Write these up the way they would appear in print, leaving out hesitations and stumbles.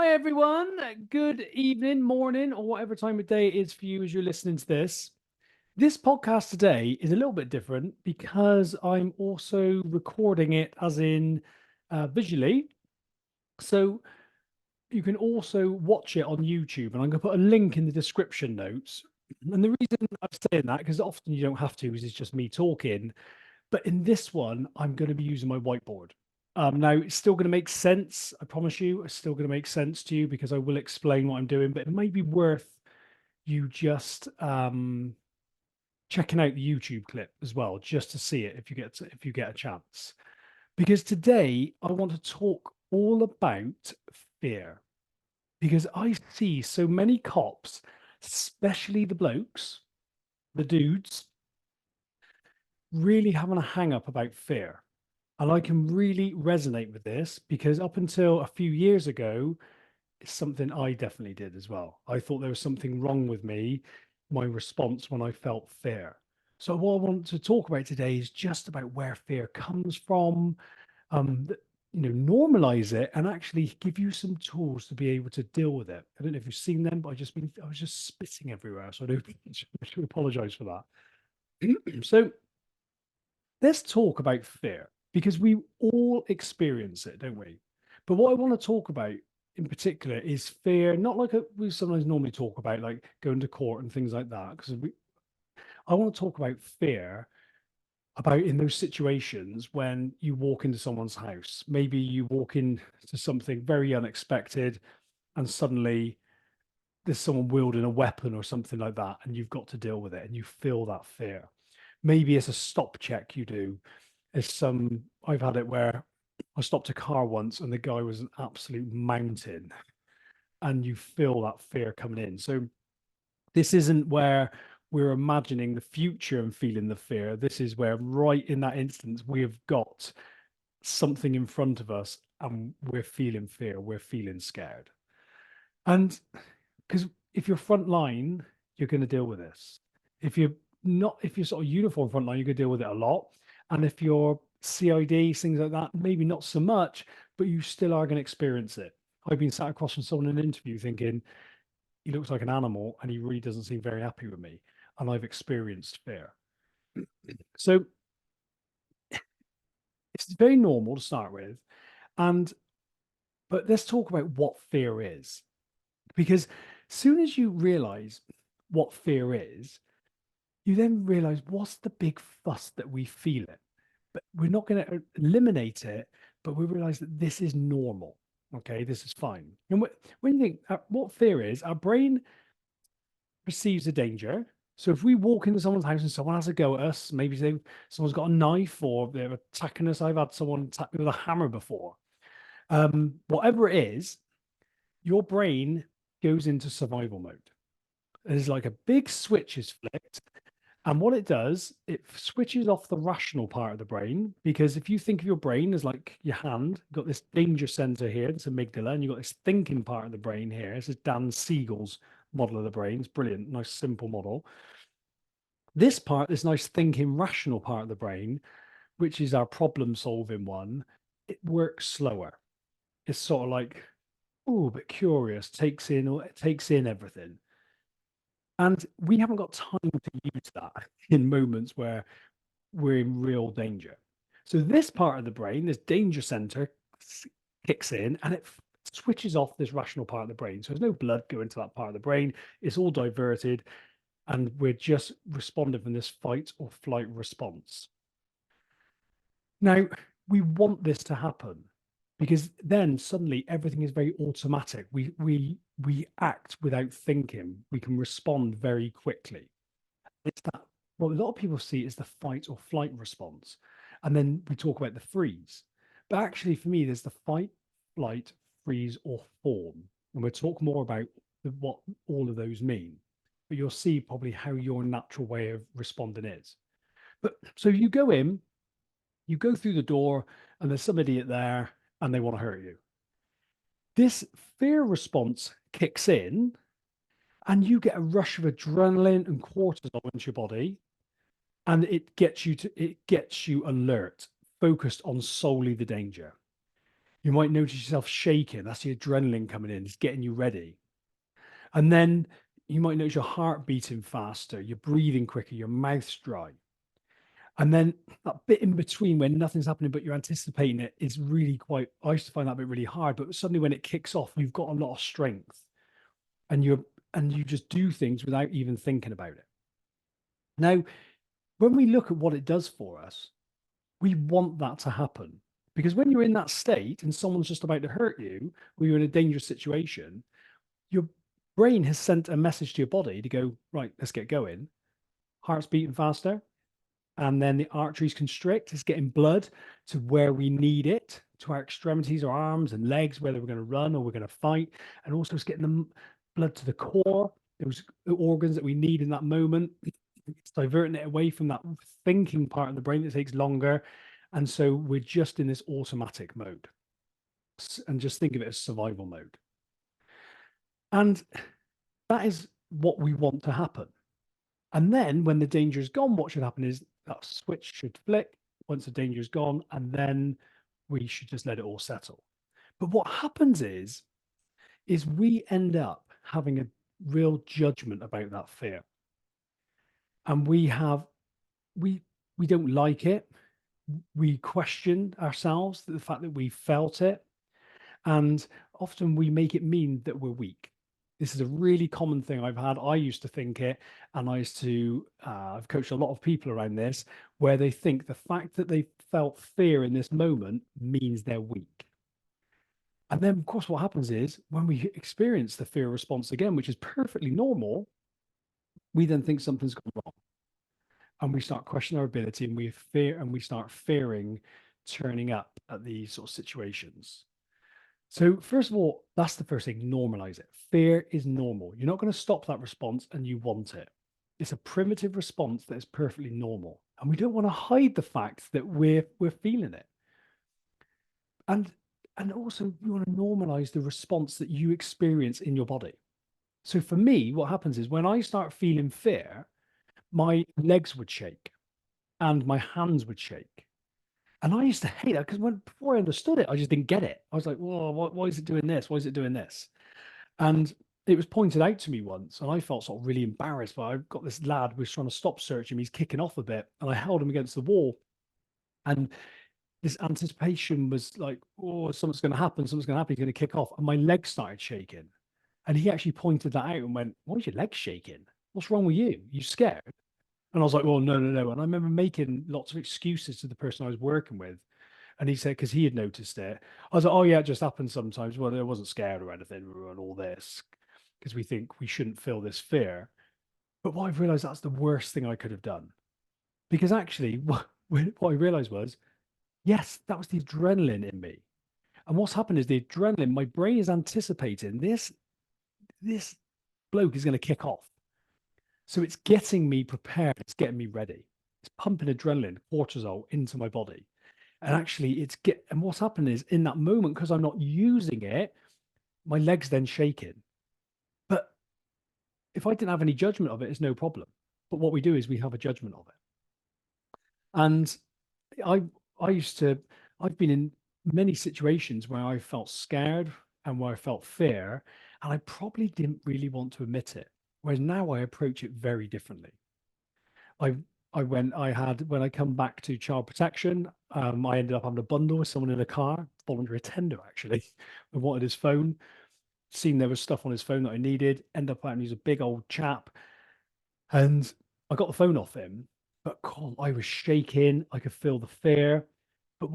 Hi, everyone. Good evening, morning, or whatever time of day it is for you as you're listening to this. This podcast today is a little bit different because I'm also recording it as in visually. So you can also watch it on YouTube, and I'm going to put a link in the description notes. And the reason I'm saying that, because often you don't have to, is it's just me talking. But in this one, I'm going to be using my whiteboard. Now, it's still going to make sense. I promise you, it's still going to make sense to you because I will explain what I'm doing. But it may be worth you just checking out the YouTube clip as well, just to see it if you get a chance. Because today I want to talk all about fear. Because I see so many cops, especially the blokes, the dudes, really having a hang up about fear. And I can really resonate with this because up until a few years ago, it's something I definitely did as well. I thought there was something wrong with me, my response when I felt fear. So what I want to talk about today is just about where fear comes from, normalize it and actually give you some tools to be able to deal with it. I don't know if you've seen them, but I was just spitting everywhere. So I should apologize for that. So let's talk about fear because we all experience it, don't we? But what I want to talk about in particular is fear, not like we sometimes normally talk about, like going to court and things like that. Because I want to talk about fear about in those situations when you walk into someone's house. Maybe you walk into something very unexpected and suddenly there's someone wielding a weapon or something like that, and you've got to deal with it and you feel that fear. Maybe it's a stop check you do. I've had it where I stopped a car once and the guy was an absolute mountain, and you feel that fear coming in. So this isn't where we're imagining the future and feeling the fear. This is where right in that instance we have got something in front of us and we're feeling fear, we're feeling scared. And because if you're front line, you're going to deal with this. If you're not, if you're sort of uniform front line, you're going to deal with it a lot. And if you're CID, things like that, maybe not so much, but you still are going to experience it. I've been sat across from someone in an interview thinking, he looks like an animal and he really doesn't seem very happy with me. And I've experienced fear. So it's very normal to start with. And, but let's talk about what fear is. Because soon as you realize what fear is, you then realize what's the big fuss that we feel it. But we're not going to eliminate it, but we realize that this is normal. Okay, this is fine. And when you think what fear is, our brain perceives a danger. So if we walk into someone's house and someone has a go at us, maybe someone's got a knife or they're attacking us. I've had someone attack me with a hammer before. Whatever it is, your brain goes into survival mode. There's like a big switch is flicked. And what it does, it switches off the rational part of the brain. Because if you think of your brain as like your hand, you've got this danger center here, it's amygdala, and you've got this thinking part of the brain here. This is Dan Siegel's model of the brain. It's brilliant, nice, simple model. This part, this nice thinking, rational part of the brain, which is our problem solving one, it works slower. It's sort of like, oh, but curious, takes in everything. And we haven't got time to use that in moments where we're in real danger. So this part of the brain, this danger center, kicks in and it switches off this rational part of the brain. So there's no blood going to that part of the brain. It's all diverted, and we're just responding from this fight or flight response. Now, we want this to happen because then suddenly everything is very automatic. We act without thinking. We can respond very quickly. It's that what a lot of people see is the fight or flight response. And then we talk about the freeze. But actually, for me, there's the fight, flight, freeze, or fawn. And we'll talk more about what all of those mean. But you'll see probably how your natural way of responding is. But so you go in, you go through the door, and there's some idiot there, and they want to hurt you. This fear response kicks in, and you get a rush of adrenaline and cortisol into your body, and it gets you alert, focused on solely the danger. You might notice yourself shaking. That's the adrenaline coming in. It's getting you ready. And then you might notice your heart beating faster, you're breathing quicker, your mouth's dry. And then that bit in between when nothing's happening, but you're anticipating it is really quite, I used to find that bit really hard. But suddenly when it kicks off, you've got a lot of strength and you just do things without even thinking about it. Now, when we look at what it does for us, we want that to happen. Because when you're in that state and someone's just about to hurt you, or you're in a dangerous situation, your brain has sent a message to your body to go, right, let's get going. Heart's beating faster. And then the arteries constrict. It's getting blood to where we need it, to our extremities, our arms and legs, whether we're going to run or we're going to fight. And also it's getting the blood to the core, those organs that we need in that moment. It's diverting it away from that thinking part of the brain that takes longer. And so we're just in this automatic mode. And just think of it as survival mode. And that is what we want to happen. And then when the danger is gone, what should happen is that switch should flick once the danger is gone, and then we should just let it all settle. But what happens is we end up having a real judgment about that fear. And we don't like it. We question ourselves, the fact that we felt it. And often we make it mean that we're weak. This is a really common thing I've had. I used to think it, and I used to, I've coached a lot of people around this, where they think the fact that they felt fear in this moment means they're weak. And then, of course, what happens is when we experience the fear response again, which is perfectly normal, we then think something's gone wrong. And we start questioning our ability, and we start fearing turning up at these sort of situations. So first of all, that's the first thing, normalize it. Fear is normal. You're not going to stop that response and you want it. It's a primitive response that is perfectly normal. And we don't want to hide the fact that we're feeling it. And also you want to normalize the response that you experience in your body. So for me, what happens is when I start feeling fear, my legs would shake and my hands would shake. And I used to hate that because before I understood it, I just didn't get it. I was like, whoa, why is it doing this? Why is it doing this? And it was pointed out to me once, and I felt sort of really embarrassed. But I've got this lad who was trying to stop search him. He's kicking off a bit, and I held him against the wall. And this anticipation was like, oh, something's going to happen. Something's going to happen. He's going to kick off. And my legs started shaking. And he actually pointed that out and went, why is your legs shaking? What's wrong with you? You scared? And I was like, well, no, no, no. And I remember making lots of excuses to the person I was working with. And he said, because he had noticed it. I was like, oh, yeah, it just happens sometimes. Well, I wasn't scared or anything and all this because we think we shouldn't feel this fear. But what I've realized that's the worst thing I could have done. Because actually, what I realized was, yes, that was the adrenaline in me. And what's happened is the adrenaline, my brain is anticipating this bloke is going to kick off. So it's getting me prepared. It's getting me ready. It's pumping adrenaline, cortisol into my body. And actually and what's happened is in that moment, because I'm not using it, my legs then shaking. But if I didn't have any judgment of it, it's no problem. But what we do is we have a judgment of it. And I I've been in many situations where I felt scared and where I felt fear, and I probably didn't really want to admit it. Whereas now I approach it very differently. I when I come back to child protection, I ended up having a bundle with someone in a car, voluntary attender actually. I wanted his phone, seen there was stuff on his phone that I needed, end up having he's a big old chap. And I got the phone off him, but God, I was shaking. I could feel the fear. But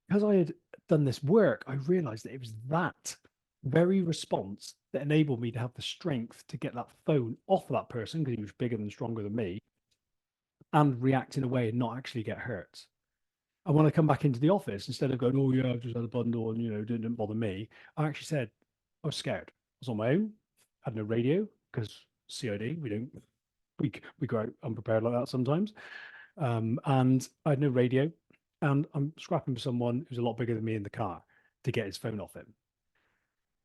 because I had done this work, I realized that it was that very response that enabled me to have the strength to get that phone off of that person because he was bigger and stronger than me and react in a way and not actually get hurt. And when I come back into the office, instead of going, oh, yeah, I've just had a bundle and, didn't bother me, I actually said, I was scared. I was on my own, had no radio because CID, we go out unprepared like that sometimes. And I had no radio and I'm scrapping for someone who's a lot bigger than me in the car to get his phone off him.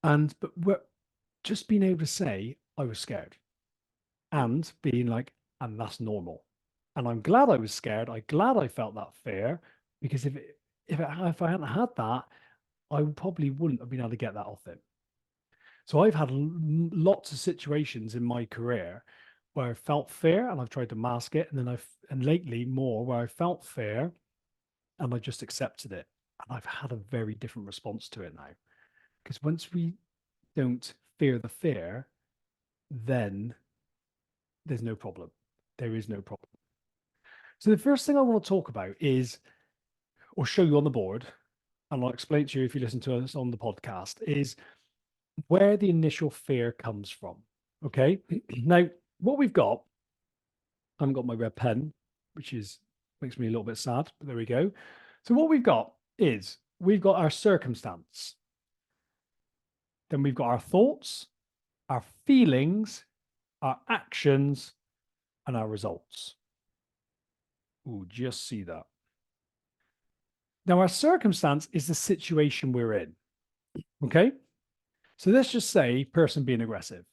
But we're just being able to say, I was scared and being like, and that's normal. And I'm glad I was scared. I'm glad I felt that fear because if I hadn't had that, I probably wouldn't have been able to get that off him. So I've had lots of situations in my career where I felt fear and I've tried to mask it, and then and lately more where I felt fear and I just accepted it, and I've had a very different response to it now. Because once we don't fear the fear, then there's no problem. There is no problem. So the first thing I want to talk about is, or show you on the board, and I'll explain to you if you listen to us on the podcast, is where the initial fear comes from. Okay. Now, what we've got, I haven't got my red pen, which is makes me a little bit sad, but there we go. So what we've got is we've got our circumstance. Then we've got our thoughts, our feelings, our actions, and our results. Ooh, just see that. Now, our circumstance is the situation we're in. Okay. So let's just say person being aggressive.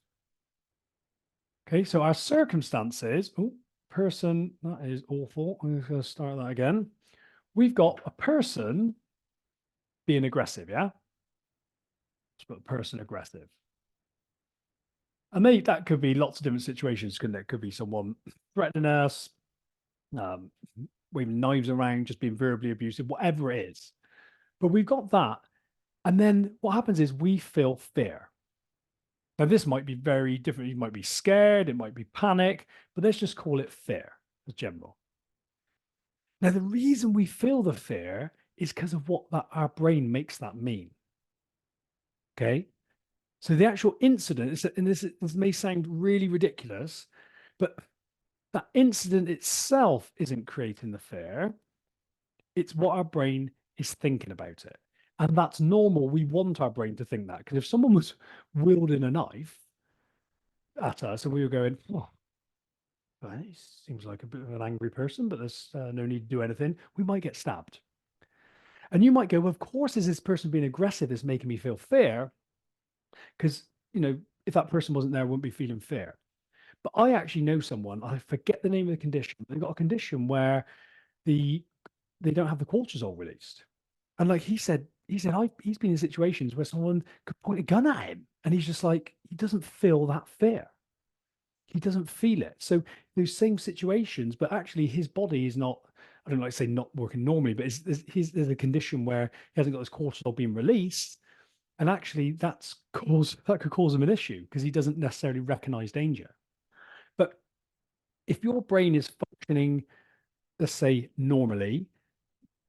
Okay. So our circumstances, oh, person, that is awful. I'm just going to start that again. We've got a person being aggressive. Yeah. Let's put person aggressive. And that could be lots of different situations, couldn't it? It could be someone threatening us, um, waving knives around, just being verbally abusive, whatever it is. But we've got that. And then what happens is we feel fear. Now, this might be very different. You might be scared, it might be panic, but let's just call it fear as general. Now, the reason we feel the fear is because of what our brain makes that mean. Okay. So the actual incident, and this may sound really ridiculous, but that incident itself isn't creating the fear. It's what our brain is thinking about it. And that's normal. We want our brain to think that. Because if someone was wielding a knife at us and we were going, oh, well, he seems like a bit of an angry person, but there's no need to do anything, we might get stabbed. And you might go, well, of course, is this person being aggressive is making me feel fear? Because, if that person wasn't there, I wouldn't be feeling fear. But I actually know someone, I forget the name of the condition. They've got a condition where they don't have the cortisol released. And like he's been in situations where someone could point a gun at him and he's just like, he doesn't feel that fear. He doesn't feel it. So those same situations, but actually his body is not, I don't like to say not working normally, but there's a condition where he hasn't got his cortisol being released. And actually that could cause him an issue because he doesn't necessarily recognize danger. But if your brain is functioning, let's say normally,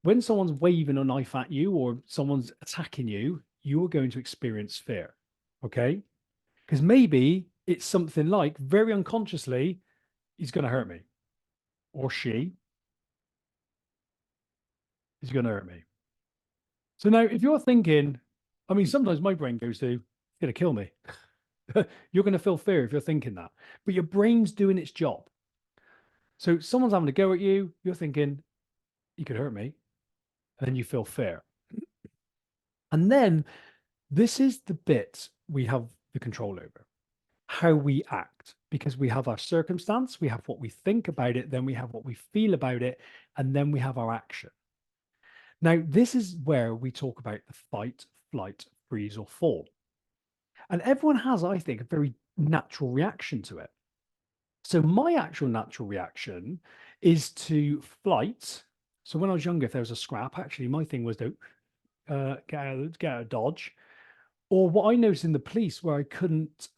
when someone's waving a knife at you or someone's attacking you, you are going to experience fear. Okay. Because maybe it's something like very unconsciously, he's going to hurt me, or she is going to hurt me. So now, if you're thinking, I mean, sometimes my brain goes to, he's going to kill me. You're going to feel fear if you're thinking that, but your brain's doing its job. So someone's having a go at you, you're thinking, you could hurt me. And then you feel fear. And then this is the bit we have the control over, how we act, because we have our circumstance, we have what we think about it, then we have what we feel about it, and then we have our action. Now, this is where we talk about the fight, flight, freeze, or fall. And everyone has, I think, a very natural reaction to it. So my actual natural reaction is to flight. So when I was younger, if there was a scrap, actually my thing was to get out of Dodge. Or what I noticed in the police where I couldn't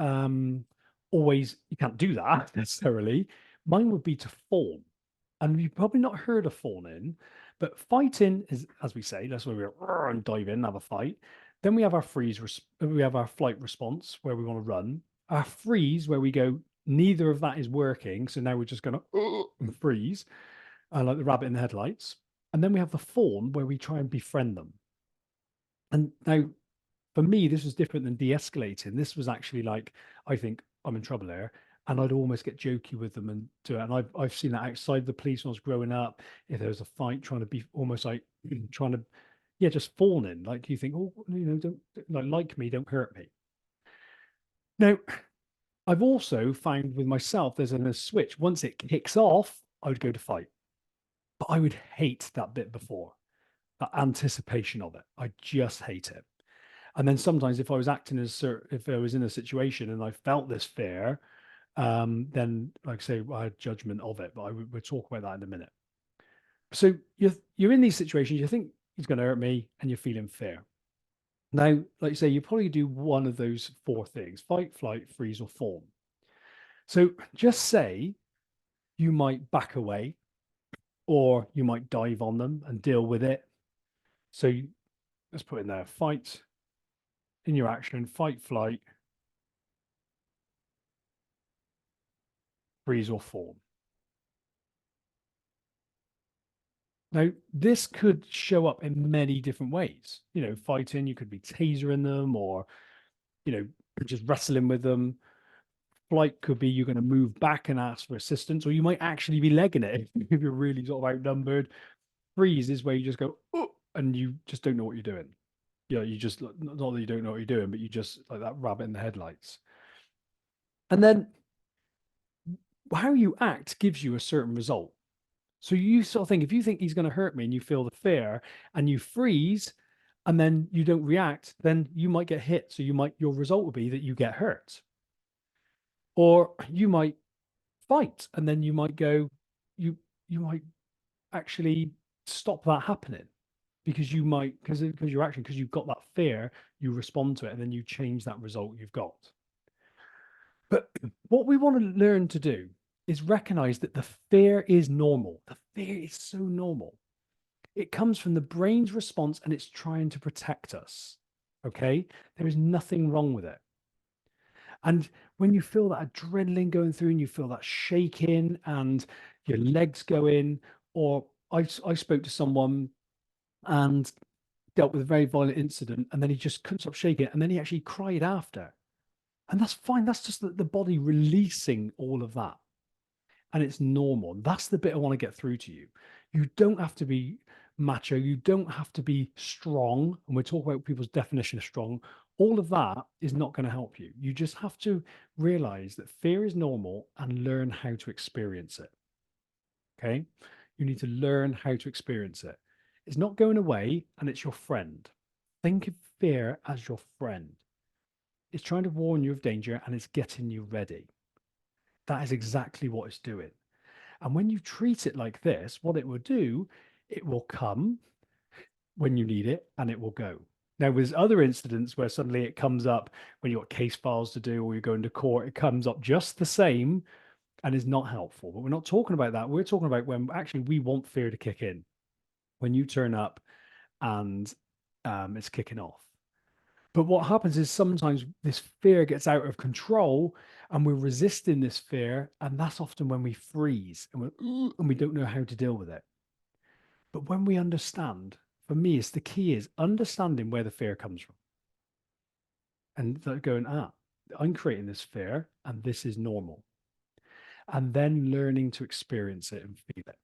always, you can't do that necessarily. Mine would be to fawn. And you've probably not heard of fawning, but fighting is, as we say, that's where we go and dive in and have a fight. Then we have our we have our flight response where we want to run. Our freeze where we go, neither of that is working. So now we're just going to and freeze, like the rabbit in the headlights. And then we have the fawn where we try and befriend them. And now for me, this was different than de-escalating. This was actually like, I think I'm in trouble here. And I'd almost get jokey with them and do it. And I've seen that outside the police when I was growing up. If there was a fight, trying to be almost like trying to, yeah, just fawning. Like you think, oh, don't like me, don't hurt me. Now, I've also found with myself, there's a switch. Once it kicks off, I would go to fight. But I would hate that bit before. that anticipation of it. I just hate it. And then sometimes if I was acting as if I was in a situation and I felt this fear, then like I say, I had judgment of it. But we'll talk about that in a minute. So you're in these situations, you think he's going to hurt me, and you're feeling fear. Now, like you say, you probably do one of those four things: fight, flight, freeze, or fawn. So just say you might back away, or you might dive on them and deal with it. So let's put in there: fight in your action, fight, flight, freeze, or fawn. Now, this could show up in many different ways. Fighting, you could be tasering them, or you know, just wrestling with them. Flight could be you're going to move back and ask for assistance, or you might actually be legging it if you're really sort of outnumbered. Freeze is where you just go, oh, and you just don't know what you're doing. You just, not that you don't know what you're doing, but you just like that rabbit in the headlights. And then how you act gives you a certain result. So you sort of think, if you think he's going to hurt me and you feel the fear and you freeze and then you don't react, then you might get hit. So your result will be that you get hurt. Or you might fight and then you might go, you might actually stop that happening because because you've got that fear, you respond to it and then you change that result you've got. But what we want to learn to do is recognize that the fear is normal. The fear is so normal. It comes from the brain's response and it's trying to protect us. Okay. There is nothing wrong with it. And when you feel that adrenaline going through and you feel that shaking and your legs go in, or I spoke to someone and dealt with a very violent incident and then he just couldn't stop shaking and then he actually cried after. And that's fine. That's just the body releasing all of that. And it's normal. That's the bit I want to get through to you. You don't have to be macho. You don't have to be strong. And we're talking about people's definition of strong. All of that is not going to help you. You just have to realize that fear is normal and learn how to experience it. Okay. You need to learn how to experience it. It's not going away and it's your friend. Think of fear as your friend. It's trying to warn you of danger and it's getting you ready. That is exactly what it's doing. And when you treat it like this, what it will do, it will come when you need it and it will go. Now, there's other incidents where suddenly it comes up when you've got case files to do or you're going to court, it comes up just the same and is not helpful. But we're not talking about that. We're talking about when actually we want fear to kick in. When you turn up and it's kicking off. But what happens is sometimes this fear gets out of control and we're resisting this fear. And that's often when we freeze and we don't know how to deal with it. But when we understand, for me, it's the key is understanding where the fear comes from. And going, I'm creating this fear and this is normal. And then learning to experience it and feel it.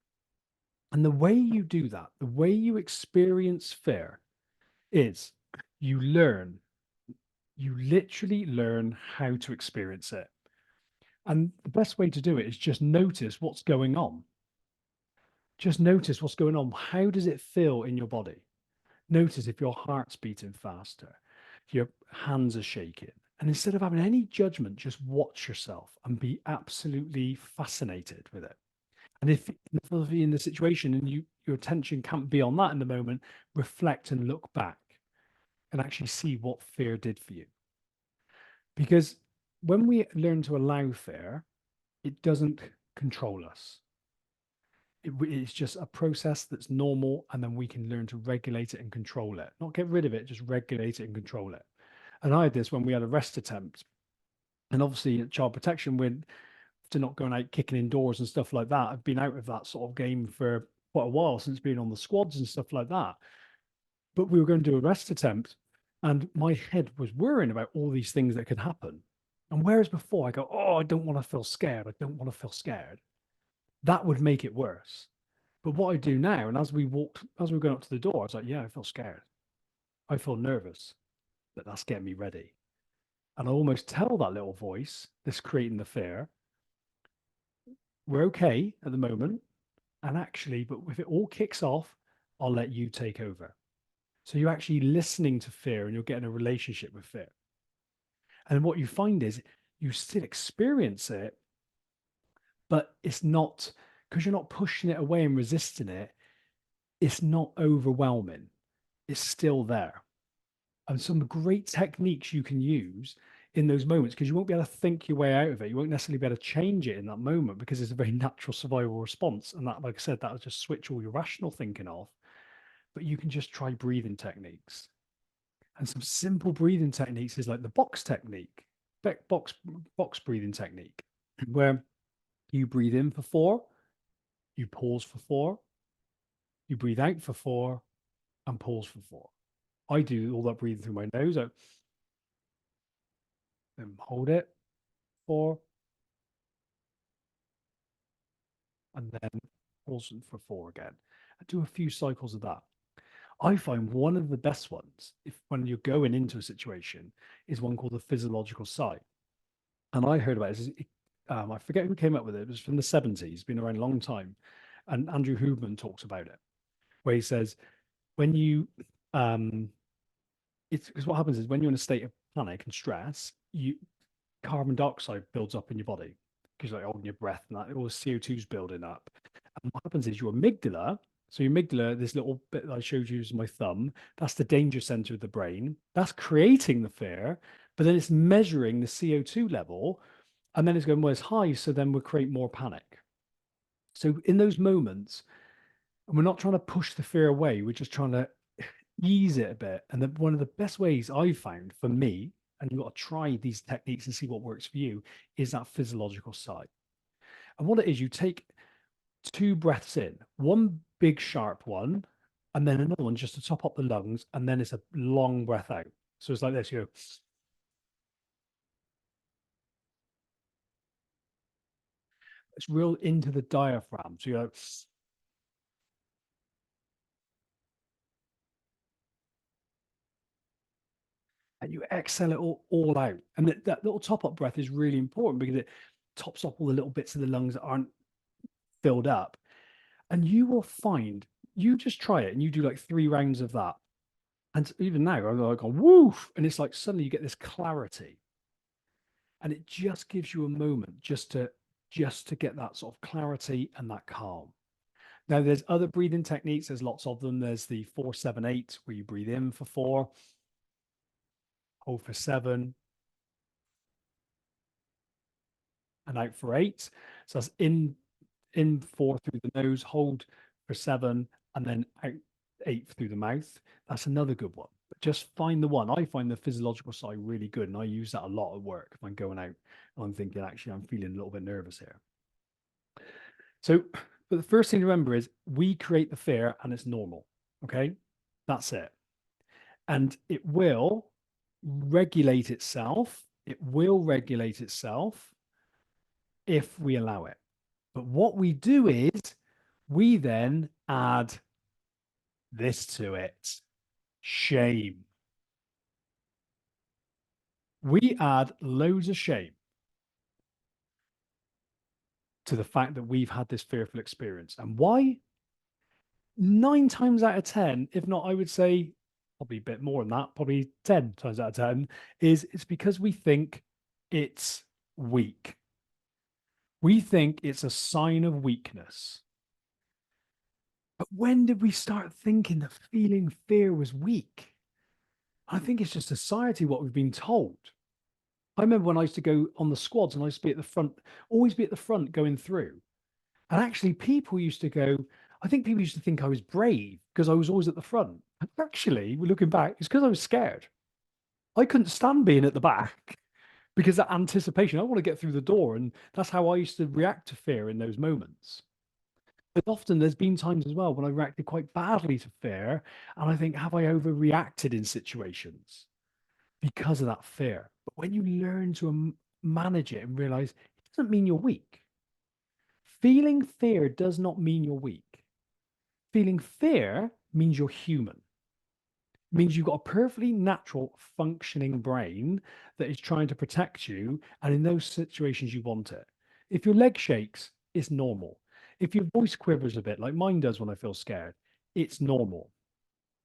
And the way you do that, the way you experience fear is you literally learn how to experience it. And the best way to do it is just notice what's going on. Just notice what's going on. How does it feel in your body? Notice if your heart's beating faster, your hands are shaking. And instead of having any judgment, just watch yourself and be absolutely fascinated with it. And if you're in the situation and your attention can't be on that in the moment, reflect and look back and actually see what fear did for you. Because when we learn to allow fear, it doesn't control us. It's just a process that's normal, and then we can learn to regulate it and control it. Not get rid of it, just regulate it and control it. And I had this when we had a arrest attempt. And obviously, child protection, we're to not going out kicking indoors and stuff like that. I've been out of that sort of game for quite a while since being on the squads and stuff like that. But we were going to do a arrest attempt, and my head was worrying about all these things that could happen. And whereas before I go, oh, I don't want to feel scared. I don't want to feel scared. That would make it worse. But what I do now, and as we were going up to the door, I was like, yeah, I feel scared. I feel nervous, but that's getting me ready. And I almost tell that little voice that's creating the fear, we're okay at the moment. And actually, but if it all kicks off, I'll let you take over. So you're actually listening to fear and you're getting a relationship with fear. And what you find is you still experience it, but it's not, because you're not pushing it away and resisting it, it's not overwhelming. It's still there. And some great techniques you can use in those moments, because you won't be able to think your way out of it. You won't necessarily be able to change it in that moment because it's a very natural survival response. And that, like I said, that'll just switch all your rational thinking off. But you can just try breathing techniques. And some simple breathing techniques is like the box technique, box breathing technique, where you breathe in for 4, you pause for 4, you breathe out for 4, and pause for 4. I do all that breathing through my nose, then hold it 4, and then pause for 4 again. I do a few cycles of that. I find one of the best ones, if when you're going into a situation, is one called the physiological sigh. And I heard about it. I forget who came up with it. It was from the 70s, been around a long time. And Andrew Huberman talks about it, where he says, when you, it's because what happens is when you're in a state of panic and stress, carbon dioxide builds up in your body because like holding your breath and that all the CO2 is building up. And what happens is your amygdala, so your amygdala, this little bit that I showed you is my thumb, that's the danger center of the brain. That's creating the fear, but then it's measuring the CO2 level, and then it's going, well, it's high, so then we'll create more panic. So in those moments, and we're not trying to push the fear away, we're just trying to ease it a bit. And one of the best ways I've found for me, and you've got to try these techniques and see what works for you, is that physiological sigh. And what it is, you take 2 breaths in, one big sharp one, and then another one just to top up the lungs, and then it's a long breath out. So it's like this, you go, it's real into the diaphragm. So you're like, and you exhale it all out. And that little top up breath is really important because it tops up all the little bits of the lungs that aren't filled up. And you will find, you just try it and you do like 3 rounds of that. And even now, I'm like, woof. And it's like suddenly you get this clarity. And it just gives you a moment just to get that sort of clarity and that calm. Now, there's other breathing techniques. There's lots of them. There's the 4-7-8, where you breathe in for 4, hold for 7, and out for 8. So that's in 4 through the nose, hold for 7, and then out 8 through the mouth. That's another good one. But just find the one. I find the physiological side really good, and I use that a lot at work if I'm going out and I'm thinking, actually, I'm feeling a little bit nervous here. So, but the first thing to remember is we create the fear and it's normal. Okay. That's it. And it will regulate itself. It will regulate itself if we allow it. But what we do is we then add this to it: shame. We add loads of shame to the fact that we've had this fearful experience. And why? 9 times out of 10, if not, I would say probably a bit more than that, probably 10 times out of 10, is it's because we think it's weak. We think it's a sign of weakness. But when did we start thinking that feeling fear was weak? I think it's just society, what we've been told. I remember when I used to go on the squads and I used to be at the front, always be at the front going through. And actually, people used to go, I think people used to think I was brave because I was always at the front. And actually, looking back, it's because I was scared. I couldn't stand being at the back because that anticipation, I want to get through the door. And that's how I used to react to fear in those moments. But often there's been times as well when I reacted quite badly to fear. And I think, have I overreacted in situations because of that fear? But when you learn to manage it and realize it doesn't mean you're weak. Feeling fear does not mean you're weak. Feeling fear means you're human. It means you've got a perfectly natural functioning brain that is trying to protect you. And in those situations, you want it. If your leg shakes, it's normal. If your voice quivers a bit, like mine does when I feel scared, it's normal.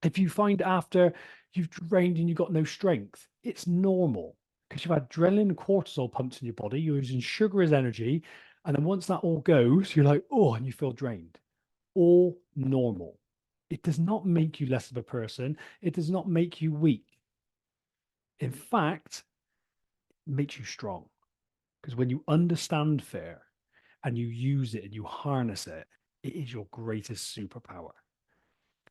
If you find after you've drained and you've got no strength, it's normal because you've had adrenaline and cortisol pumped in your body. You're using sugar as energy. And then once that all goes, you're like, oh, and you feel drained. All normal. It does not make you less of a person. It does not make you weak. In fact, it makes you strong. Because when you understand fear and you use it and you harness it, it is your greatest superpower.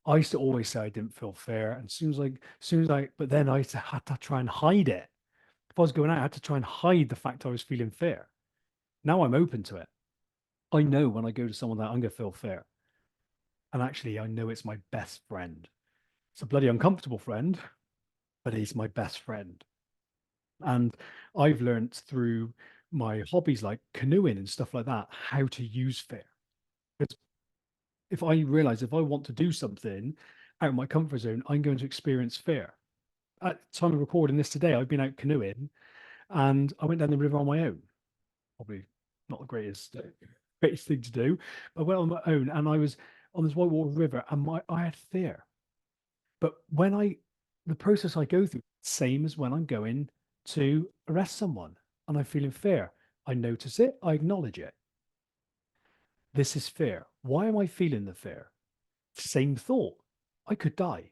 I used to always say I didn't feel fear. And but then had to try and hide it. If I was going out, I had to try and hide the fact I was feeling fear. Now I'm open to it. I know when I go to someone that I'm going to feel fear. And actually, I know it's my best friend. It's a bloody uncomfortable friend, but he's my best friend. And I've learned through my hobbies like canoeing and stuff like that how to use fear. Because if I realize if I want to do something out of my comfort zone, I'm going to experience fear. At the time of recording this today, I've been out canoeing and I went down the river on my own. Probably not the greatest thing to do. But I went on my own and I was on this whitewater river and I had fear. But the process I go through, same as when I'm going to arrest someone and I'm feeling fear. I notice it, I acknowledge it. This is fear. Why am I feeling the fear? Same thought. I could die.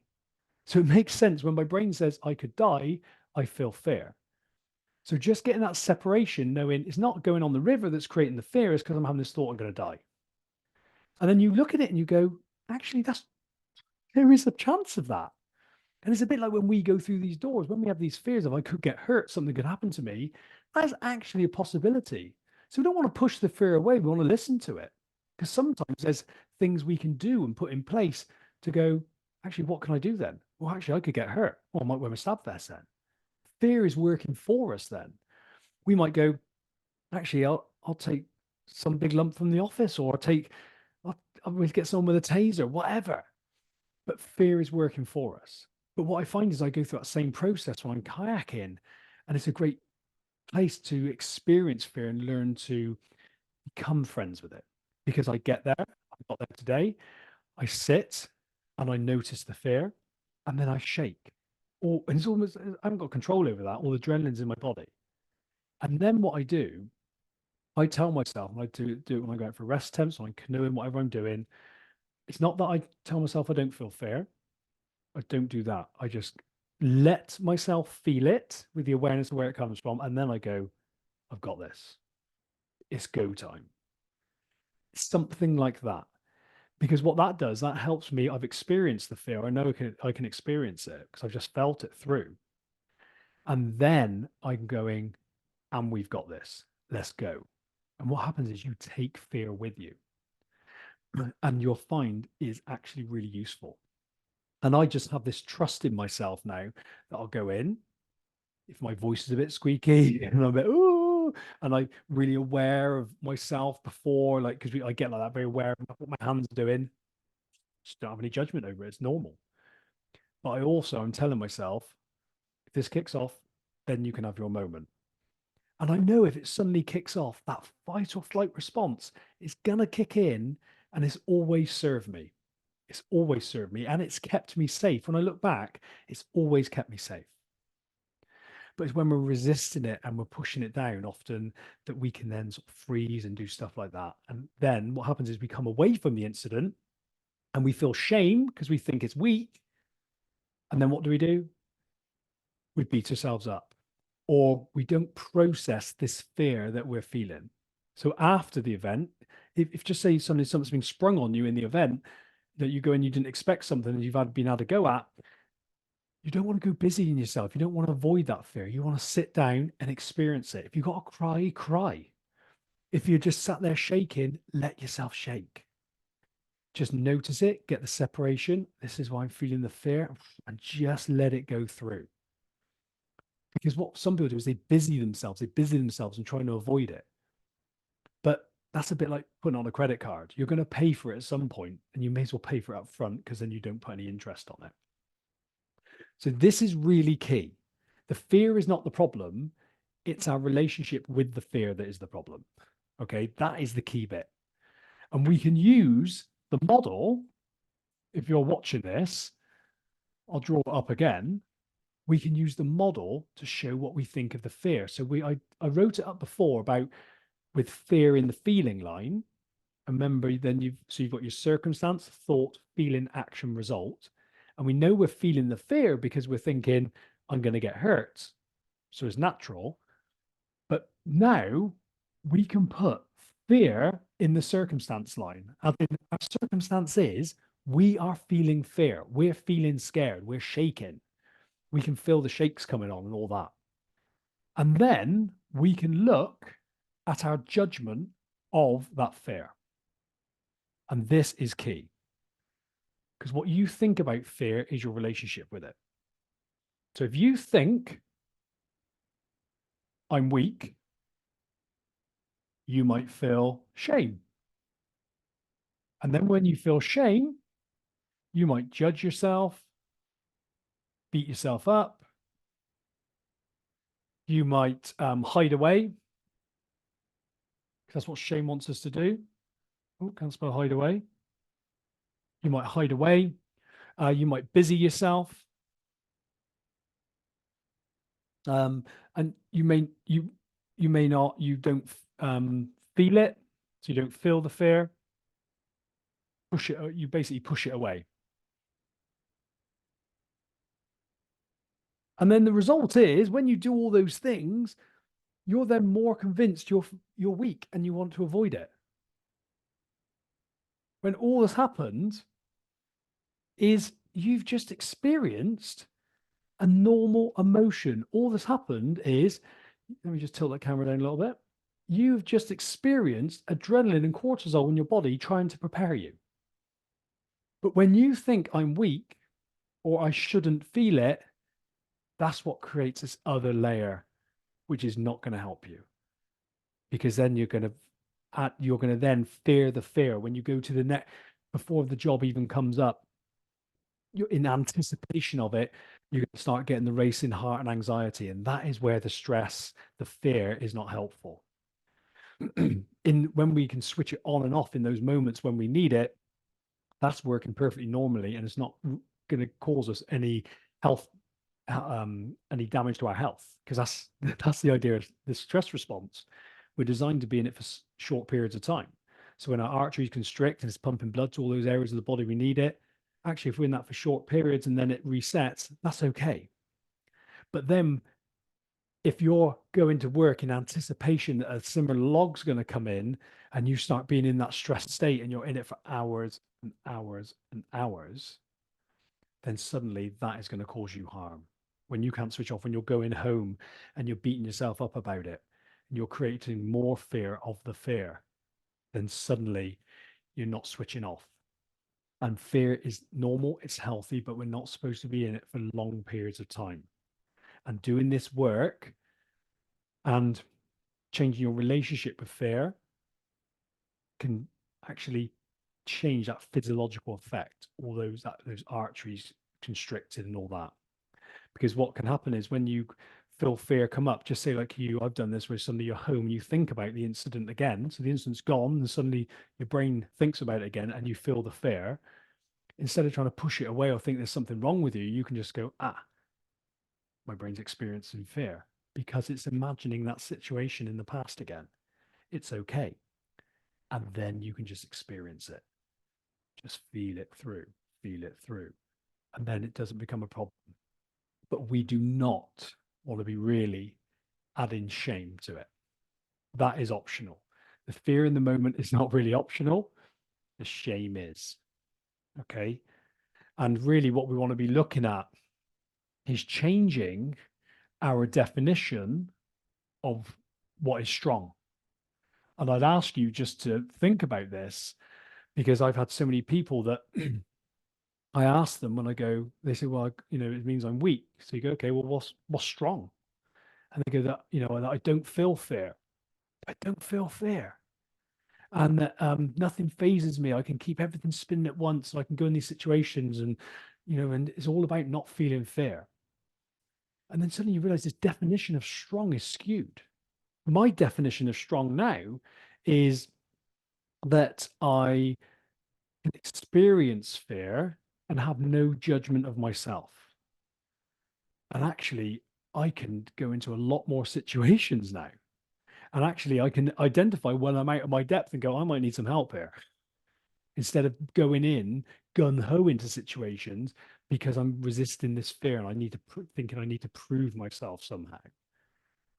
So it makes sense when my brain says I could die, I feel fear. So just getting that separation, knowing it's not going on the river that's creating the fear, is because I'm having this thought I'm going to die. And then you look at it and you go, actually, there is a chance of that. And it's a bit like when we go through these doors, when we have these fears of I could get hurt, something could happen to me, that's actually a possibility. So we don't want to push the fear away. We want to listen to it. Because sometimes there's things we can do and put in place to go, actually, what can I do then? Well, actually, I could get hurt. Well, I might wear my stab vest then. Fear is working for us then. We might go, actually, I'll take some big lump from the office, or I'll really get someone with a taser, whatever. But fear is working for us. But what I find is I go through that same process when I'm kayaking, and it's a great place to experience fear and learn to become friends with it. Because I get there, I got there today, I sit and I notice the fear, and then I shake. And it's almost, I haven't got control over that. All the adrenaline's in my body. And then what I do, I tell myself, and I do it when I go out for rest temps, when I'm canoeing, whatever I'm doing. It's not that I tell myself I don't feel fear. I don't do that. I just let myself feel it with the awareness of where it comes from. And then I go, I've got this. It's go time. Something like that. Because what that does, that helps me. I've experienced the fear. I know I can experience it because I've just felt it through. And then I'm going, and we've got this. Let's go. And what happens is you take fear with you. And you'll find is actually really useful. And I just have this trust in myself now that I'll go in. If my voice is a bit squeaky and I'm a bit, ooh, and I'm really aware of myself before, like, because I get like that, very aware of what my hands are doing. Just don't have any judgment over it. It's normal. But I'm telling myself, if this kicks off, then you can have your moment. And I know if it suddenly kicks off, that fight or flight response is going to kick in, and it's always served me. It's always served me, and it's kept me safe. When I look back, it's always kept me safe. But it's when we're resisting it and we're pushing it down often that we can then sort of freeze and do stuff like that. And then what happens is we come away from the incident and we feel shame because we think it's weak. And then what do? We beat ourselves up, or we don't process this fear that we're feeling. So after the event, if just say something's been sprung on you in the event that you go and you didn't expect something and been had to go at, you don't want to go busy in yourself. You don't want to avoid that fear. You want to sit down and experience it. If you've got to cry, cry. If you're just sat there shaking, let yourself shake. Just notice it, get the separation. This is why I'm feeling the fear, and just let it go through. Because what some people do is they busy themselves and trying to avoid it. But that's a bit like putting on a credit card. You're going to pay for it at some point, and you may as well pay for it up front because then you don't put any interest on it. So this is really key. The fear is not the problem. It's our relationship with the fear that is the problem. Okay, that is the key bit. And we can use the model if you're watching this, I'll draw it up again. We can use the model to show what we think of the fear. So I wrote it up before about with fear in the feeling line. Remember, then you've got your circumstance, thought, feeling, action, result. And we know we're feeling the fear because we're thinking, I'm going to get hurt. So it's natural. But now we can put fear in the circumstance line. And our circumstance is we are feeling fear. We're feeling scared. We're shaking. We can feel the shakes coming on and all that. And then we can look at our judgment of that fear. And this is key because what you think about fear is your relationship with it. So if you think I'm weak, you might feel shame. And then when you feel shame, you might judge yourself, beat yourself up. You might hide away because that's what shame wants us to do. Oh, can't spell hide away. You might hide away. You might busy yourself. And you may not, you don't feel it, so you don't feel the fear. Push it, you basically push it away. And then the result is when you do all those things, you're then more convinced you're weak and you want to avoid it. When all that's happened is you've just experienced a normal emotion. All that's happened is, let me just tilt that camera down a little bit. You've just experienced adrenaline and cortisol in your body trying to prepare you. But when you think I'm weak or I shouldn't feel it, that's what creates this other layer, which is not going to help you. Because then you're going to then fear the fear. When you go to the next, before the job even comes up, you're in anticipation of it, you're going to start getting the racing heart and anxiety. And that is where the stress, the fear is not helpful. When we can switch it on and off in those moments when we need it, that's working perfectly normally, and it's not going to cause us any any damage to our health, because that's the idea of the stress response. We're designed to be in it for short periods of time. So when our arteries constrict and it's pumping blood to all those areas of the body we need it, actually, if we're in that for short periods and then it resets, that's okay. But then if you're going to work in anticipation that a similar log's going to come in and you start being in that stressed state and you're in it for hours and hours and hours, then suddenly that is going to cause you harm. When you can't switch off, when you're going home and you're beating yourself up about it, and you're creating more fear of the fear, then suddenly you're not switching off. And fear is normal, it's healthy, but we're not supposed to be in it for long periods of time. And doing this work and changing your relationship with fear can actually change that physiological effect, all those arteries constricted and all that. Because what can happen is when you feel fear come up, just say like I've done this where suddenly you're home, you think about the incident again. So the incident's gone and suddenly your brain thinks about it again and you feel the fear. Instead of trying to push it away or think there's something wrong with you, you can just go, my brain's experiencing fear because it's imagining that situation in the past again. It's okay. And then you can just experience it. Just feel it through. And then it doesn't become a problem. But we do not want to be really adding shame to it. That is optional. The fear in the moment is not really optional. The shame is. Okay. And really, what we want to be looking at is changing our definition of what is strong. And I'd ask you just to think about this, because I've had so many people that I ask them when I go, they say, well, it means I'm weak. So you go, okay, well, what's strong? And they go that, I don't feel fear. I don't feel fear. And that nothing phases me. I can keep everything spinning at once. So I can go in these situations and, and it's all about not feeling fear. And then suddenly you realize this definition of strong is skewed. My definition of strong now is that I can experience fear and have no judgment of myself. And actually, I can go into a lot more situations now. And actually, I can identify when I'm out of my depth and go, I might need some help here, instead of going in gun ho into situations because I'm resisting this fear and I need to thinking I need to prove myself somehow.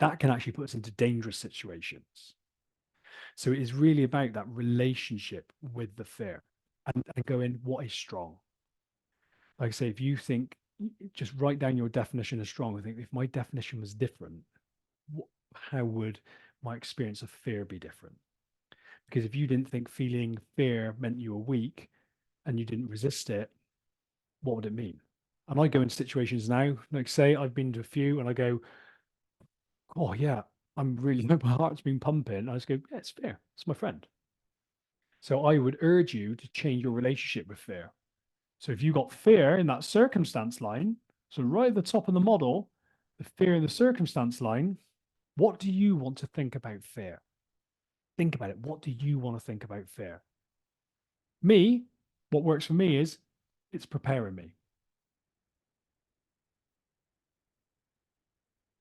That can actually put us into dangerous situations. So it is really about that relationship with the fear and going, what is strong? Like I say, if you think, just write down your definition of strong. I think if my definition was different, how would my experience of fear be different? Because if you didn't think feeling fear meant you were weak and you didn't resist it, what would it mean? And I go in situations now, like say I've been to a few and I go, oh yeah, I'm really, my heart's been pumping. I just go, yeah, it's fear. It's my friend. So I would urge you to change your relationship with fear. So if you got fear in that circumstance line, so right at the top of the model, the fear in the circumstance line, what do you want to think about fear? Think about it. What do you want to think about fear? Me, what works for me is it's preparing me.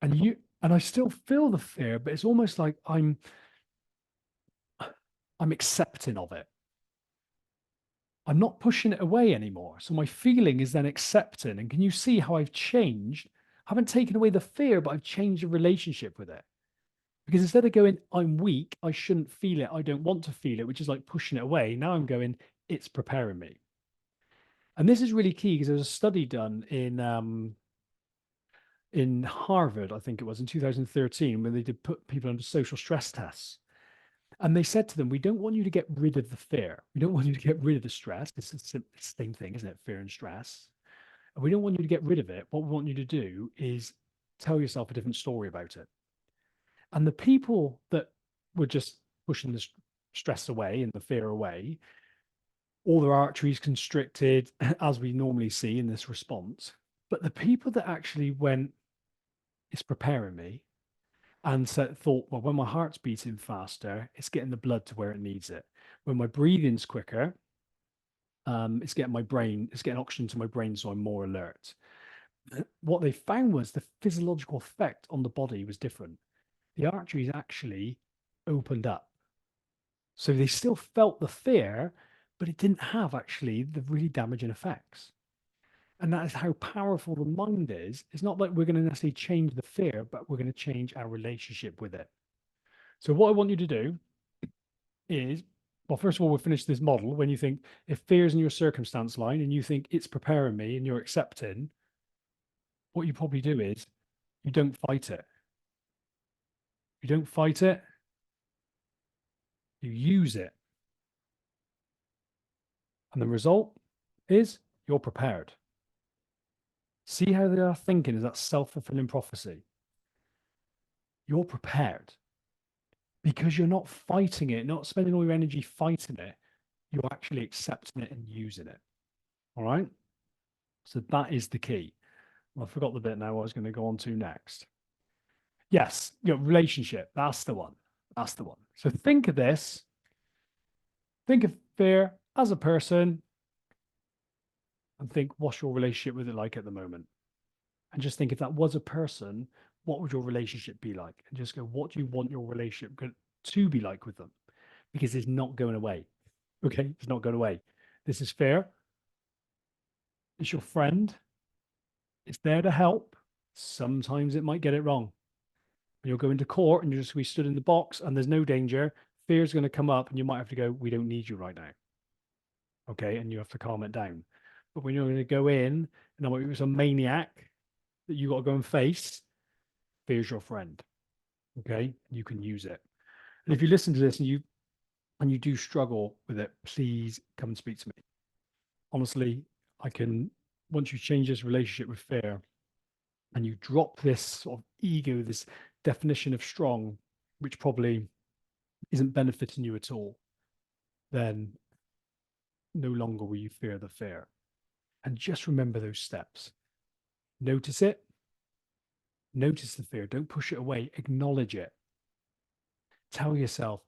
And I still feel the fear, but it's almost like I'm accepting of it. I'm not pushing it away anymore. So my feeling is then accepting. And can you see how I've changed? I haven't taken away the fear, but I've changed the relationship with it. Because instead of going, I'm weak, I shouldn't feel it, I don't want to feel it, which is like pushing it away. Now I'm going, it's preparing me. And this is really key because there was a study done in Harvard, I think it was in 2013, when they did put people under social stress tests. And they said to them, we don't want you to get rid of the fear. We don't want you to get rid of the stress. It's the same thing, isn't it? Fear and stress. And we don't want you to get rid of it. What we want you to do is tell yourself a different story about it. And the people that were just pushing the stress away and the fear away, all their arteries constricted, as we normally see in this response. But the people that actually went, it's preparing me, and so thought, well, when my heart's beating faster, it's getting the blood to where it needs it. When my breathing's quicker, it's getting oxygen to my brain, so I'm more alert. What they found was the physiological effect on the body was different. The arteries actually opened up. So they still felt the fear, but it didn't have actually the really damaging effects. And that is how powerful the mind is. It's not like we're going to necessarily change the fear, but we're going to change our relationship with it. So what I want you to do is, well, first of all, we'll finish this model. When you think if fear's in your circumstance line and you think it's preparing me and you're accepting, what you probably do is you don't fight it. You don't fight it, you use it. And the result is you're prepared. See how they are thinking is that self-fulfilling prophecy. You're prepared because you're not fighting it, not spending all your energy fighting it. You're actually accepting it and using it. All right. So that is the key. Well, I forgot the bit now I was going to go on to next. Yes, your relationship. That's the one. That's the one. So think of this. Think of fear as a person and think, what's your relationship with it like at the moment? And just think if that was a person, what would your relationship be like? And just go, what do you want your relationship to be like with them? Because it's not going away. Okay, it's not going away. This is fair. It's your friend. It's there to help. Sometimes it might get it wrong. When you'll go into court and you're just we stood in the box and there's no danger, fear is going to come up and you might have to go, we don't need you right now. Okay, and you have to calm it down. But when you're going to go in and it was a maniac that you got to go and face, fear's your friend. Okay, you can use it. And if you listen to this and you do struggle with it, please come and speak to me. Honestly, I can, once you change this relationship with fear and you drop this sort of ego, this definition of strong, which probably isn't benefiting you at all, then no longer will you fear the fear. And just remember those steps. Notice it, notice the fear, don't push it away, acknowledge it. Tell yourself,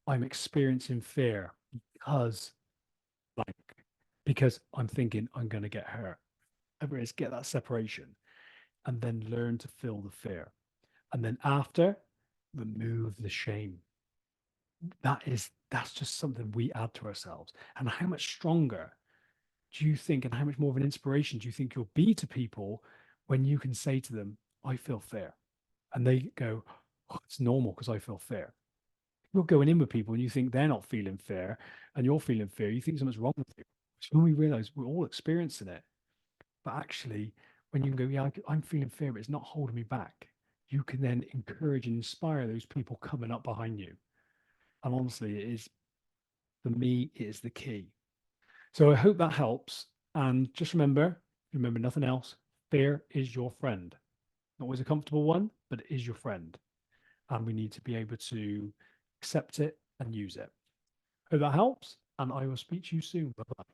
I'm experiencing fear because blank because I'm thinking I'm going to get hurt. Whatever it is, get that separation and then learn to feel the fear. And then after, remove the shame. That's just something we add to ourselves. And how much stronger do you think, and how much more of an inspiration do you think you'll be to people when you can say to them, I feel fear? And they go, oh, it's normal because I feel fear. You're going in with people and you think they're not feeling fear and you're feeling fear. You think something's wrong with you. So when we realize we're all experiencing it, but actually, when you can go, yeah, I'm feeling fear, but it's not holding me back, you can then encourage and inspire those people coming up behind you. And honestly, it is, for me, it is the key. So I hope that helps. And just remember nothing else. Fear is your friend. Not always a comfortable one, but it is your friend. And we need to be able to accept it and use it. Hope that helps. And I will speak to you soon. Bye bye.